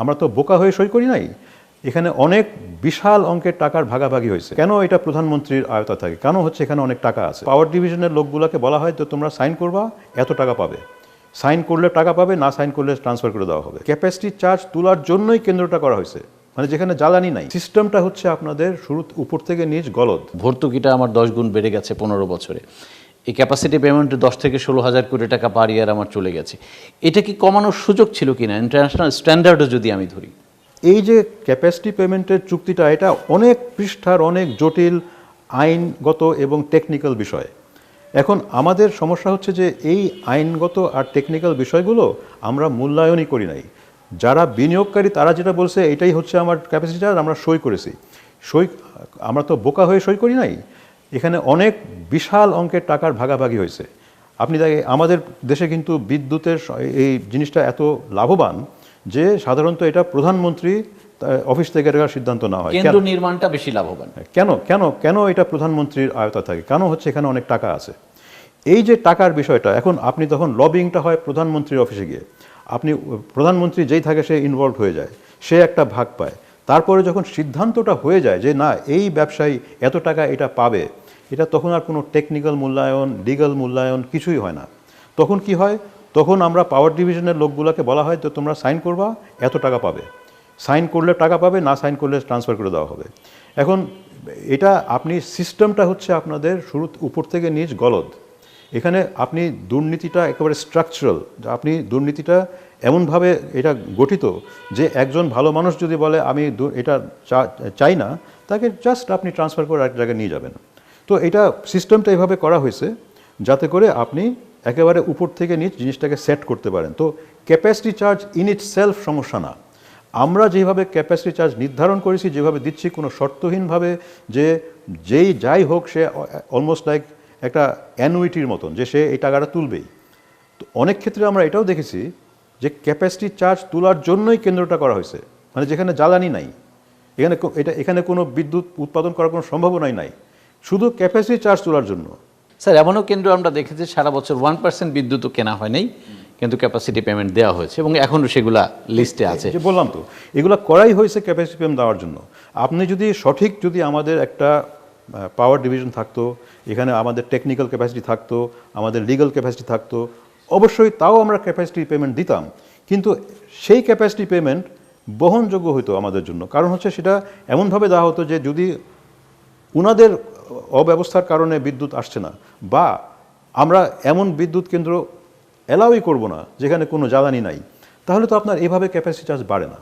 আমরা তো বোকা হয়ে সই করি নাই। এখানে অনেক বিশাল অঙ্কের টাকার ভাগাভাগি হয়েছে। কেন এটা প্রধানমন্ত্রীর আয়তা থাকে? কেন হচ্ছে এখানে অনেক টাকা আছে? পাওয়ার ডিভিশনের লোকগুলোকে বলা হয় যে তোমরা সাইন করবা, এত টাকা পাবে। সাইন করলে টাকা পাবে, না সাইন করলে ট্রান্সফার করে দেওয়া হবে। ক্যাপাসিটি চার্জ তোলার জন্যই কেন্দ্রটা করা হয়েছে, মানে যেখানে জ্বালানি নাই। সিস্টেমটা হচ্ছে আপনাদের শুরু উপর থেকে নিচ গলদ। ভর্তুকিটা আমার 10 গুণ বেড়ে গেছে 15 বছরে। এই ক্যাপাসিটি পেমেন্টে 10 থেকে 16,000 কোটি টাকা পার ইয়ার আমার চলে গেছে। এটা কি কমানোর সুযোগ ছিল কিনা ইন্টারন্যাশনাল স্ট্যান্ডার্ডও যদি আমি ধরি? এই যে ক্যাপাসিটি পেমেন্টের চুক্তিটা, এটা অনেক পৃষ্ঠার, অনেক জটিল আইনগত এবং টেকনিক্যাল বিষয়। এখন আমাদের সমস্যা হচ্ছে যে এই আইনগত আর টেকনিক্যাল বিষয়গুলো আমরা মূল্যায়নই করি নাই। যারা বিনিয়োগকারী তারা যেটা বলছে এটাই হচ্ছে আমার ক্যাপাসিটি চার্জ, আমরা সই করেছি। আমরা তো বোকা হয়ে সই করি নাই। এখানে অনেক বিশাল অঙ্কের টাকার ভাগাভাগি হয়েছে। আপনি আমাদের দেশে কিন্তু বিদ্যুতের এই জিনিসটা এত লাভবান যে সাধারণত এটা প্রধানমন্ত্রী অফিস থেকে এটার সিদ্ধান্ত নেওয়া হয়। কেন্দ্র নির্মাণটা বেশি লাভবান। কেন কেন কেন এটা প্রধানমন্ত্রীর আয়তা থাকে? কেন হচ্ছে এখানে অনেক টাকা আছে? এই যে টাকার বিষয়টা, এখন আপনি তখন লবিংটা হয় প্রধানমন্ত্রীর অফিসে গিয়ে। আপনি প্রধানমন্ত্রী যেই থাকে সে ইনভলভ হয়ে যায়, সে একটা ভাগ পায়। তারপরে যখন সিদ্ধান্তটা হয়ে যায় যে না, এই ব্যবসায়ী এত টাকা এটা পাবে, এটা তখন আর কোনো টেকনিক্যাল মূল্যায়ন, লিগ্যাল মূল্যায়ন কিছুই হয় না। তখন কি হয়? তখন আমরা পাওয়ার ডিভিশনের লোকগুলোকে বলা হয় তো তোমরা সাইন করবা, এত টাকা পাবে। সাইন করলে টাকা পাবে, না সাইন করলে ট্রান্সফার করে দেওয়া হবে। এখন এটা আপনি সিস্টেমটা হচ্ছে আপনাদের শুরু উপর থেকে নিচ গলদ। এখানে আপনি দুর্নীতিটা একেবারে স্ট্রাকচারাল। আপনি দুর্নীতিটা এমনভাবে এটা গঠিত যে একজন ভালো মানুষ যদি বলে আমি এটা চাই না, তাকে জাস্ট আপনি ট্রান্সফার করে এক জায়গায় নিয়ে যাবেন। তো এটা সিস্টেমটা এভাবে করা হয়েছে যাতে করে আপনি একেবারে উপর থেকে নিচ জিনিসটাকে সেট করতে পারেন। তো capacity charge in it self সমস্যা না। আমরা যেভাবে ক্যাপাসিটি চার্জ নির্ধারণ করেছি, যেভাবে দিচ্ছি, কোনো শর্তহীনভাবে যে যাই হোক সে অলমোস্ট লাইক একটা অ্যানুইটির মতন যে সে এই টাকাটা তুলবেই। তো অনেক ক্ষেত্রে আমরা এটাও দেখেছি যে ক্যাপাসিটি চার্জ তোলার জন্যই কেন্দ্রটা করা হয়েছে, মানে যেখানে জ্বালানি নাই। এখানে কোনো বিদ্যুৎ উৎপাদন করার কোনো সম্ভাবনাই নাই, শুধু ক্যাপাসিটি চার্জ তোলার জন্য। স্যার, এমনও কেন্দ্র আমরা দেখেছি সারা বছর 1% বিদ্যুৎও কেনা হয় নাই, কিন্তু ক্যাপাসিটি পেমেন্ট দেওয়া হয়েছে এবং এখনও সেগুলা লিস্টে আছে। যে বললাম তো, এগুলো করাই হয়েছে ক্যাপাসিটি পেমেন্ট দেওয়ার জন্য। আপনি যদি আমাদের একটা পাওয়ার ডিভিশন থাকতো, এখানে আমাদের টেকনিক্যাল ক্যাপাসিটি থাকতো, আমাদের লিগ্যাল ক্যাপাসিটি থাকতো, অবশ্যই তাও আমরা ক্যাপাসিটি পেমেন্ট দিতাম। কিন্তু সেই ক্যাপাসিটি পেমেন্ট বহনযোগ্য হতো আমাদের জন্য। কারণ হচ্ছে সেটা এমনভাবে দেওয়া হতো যে যদি উনাদের অব্যবস্থার কারণে বিদ্যুৎ আসছে না, বা আমরা এমন বিদ্যুৎ কেন্দ্র অ্যালাউই করব না যেখানে কোনো জ্বালানি নাই, তাহলে তো আপনার এভাবে ক্যাপাসিটি চার্জ বাড়ে না।